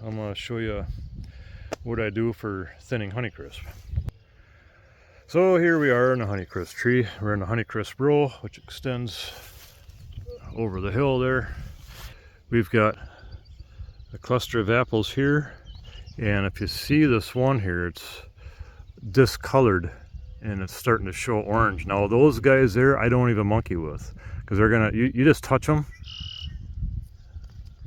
I'm going to show you what I do for thinning Honeycrisp. So here we are in the Honeycrisp tree. We're in the Honeycrisp row, which extends over the hill there. We've got a cluster of apples here, and if you see this one here, it's discolored and it's starting to show orange. Now those guys there, I don't even monkey with, because they're gonna, you just touch them.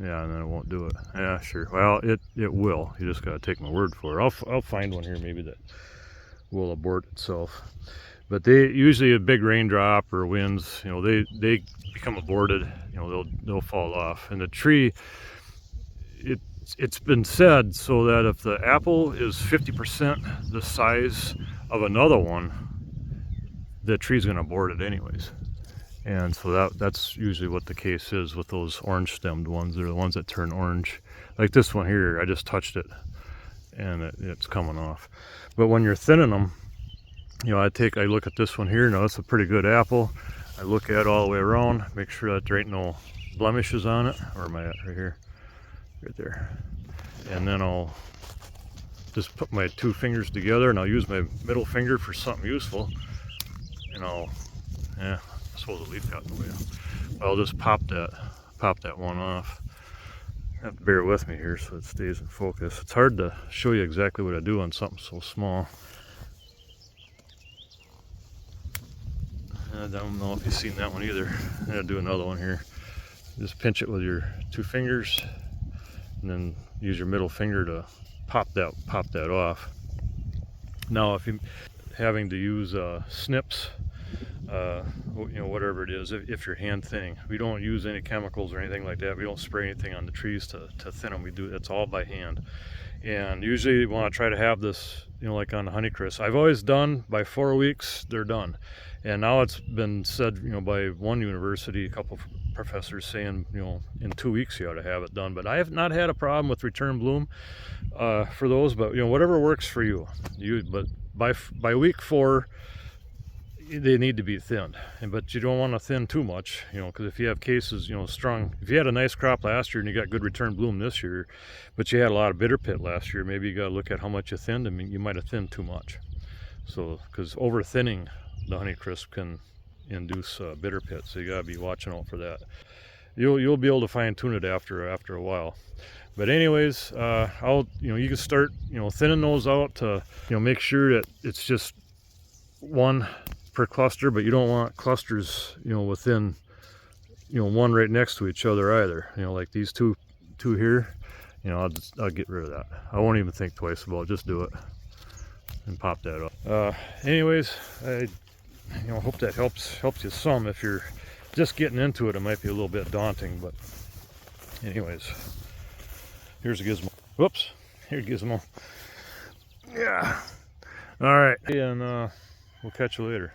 Yeah, and then it won't do it. Yeah, sure. Well, it will. You just gotta take my word for it. I'll find one here maybe that will abort itself. But they usually, a big raindrop or winds, you know, they become aborted. You know, they'll fall off. And the tree, it's been said so that if the apple is 50% the size of another one, the tree's gonna abort it anyways. And so that's usually what the case is with those orange stemmed ones. They're the ones that turn orange. Like this one here, I just touched it and it's coming off. But when you're thinning them, you know, I look at this one here. Now it's a pretty good apple. I look at it all the way around, make sure that there ain't no blemishes on it. Where am I at? Right here, right there. And then I'll just put my two fingers together and I'll use my middle finger for something useful. And I suppose I'll leave that the way. I'll just pop that one off. You have to bear with me here so it stays in focus. It's hard to show you exactly what I do on something so small. I don't know if you've seen that one either. I'm gonna do another one here. Just pinch it with your two fingers and then use your middle finger to pop that off. Now if you're having to use snips, you know, whatever it is, if you're hand thinning, we don't use any chemicals or anything like that. We don't spray anything on the trees to thin them. It's all by hand. And usually you want to try to have this, you know, like on the Honeycrisp, I've always done by 4 weeks they're done. And now it's been said, you know, by one university, a couple of professors saying, you know, in 2 weeks you ought to have it done. But I have not had a problem with return bloom for those. But, you know, whatever works for you. But by week 4, they need to be thinned. But you don't want to thin too much, you know, because if you have cases, you know, strong, if you had a nice crop last year and you got good return bloom this year, but you had a lot of bitter pit last year, maybe you got to look at how much you thinned. I mean, you might have thinned too much. So, because over thinning the Honeycrisp can induce bitter pit, so you got to be watching out for that. You'll be able to fine tune it after a while. But anyways, you can start, you know, thinning those out to, you know, make sure that it's just one per cluster, but you don't want clusters, you know, within, you know, one right next to each other either. You know, like these two here, you know, I'll get rid of that. I won't even think twice about it. Just do it and pop that up. Anyways, I hope that helps you some. If you're just getting into it, it might be a little bit daunting, but anyways, here's a gizmo. Whoops, here's a gizmo. Yeah. All right, and we'll catch you later.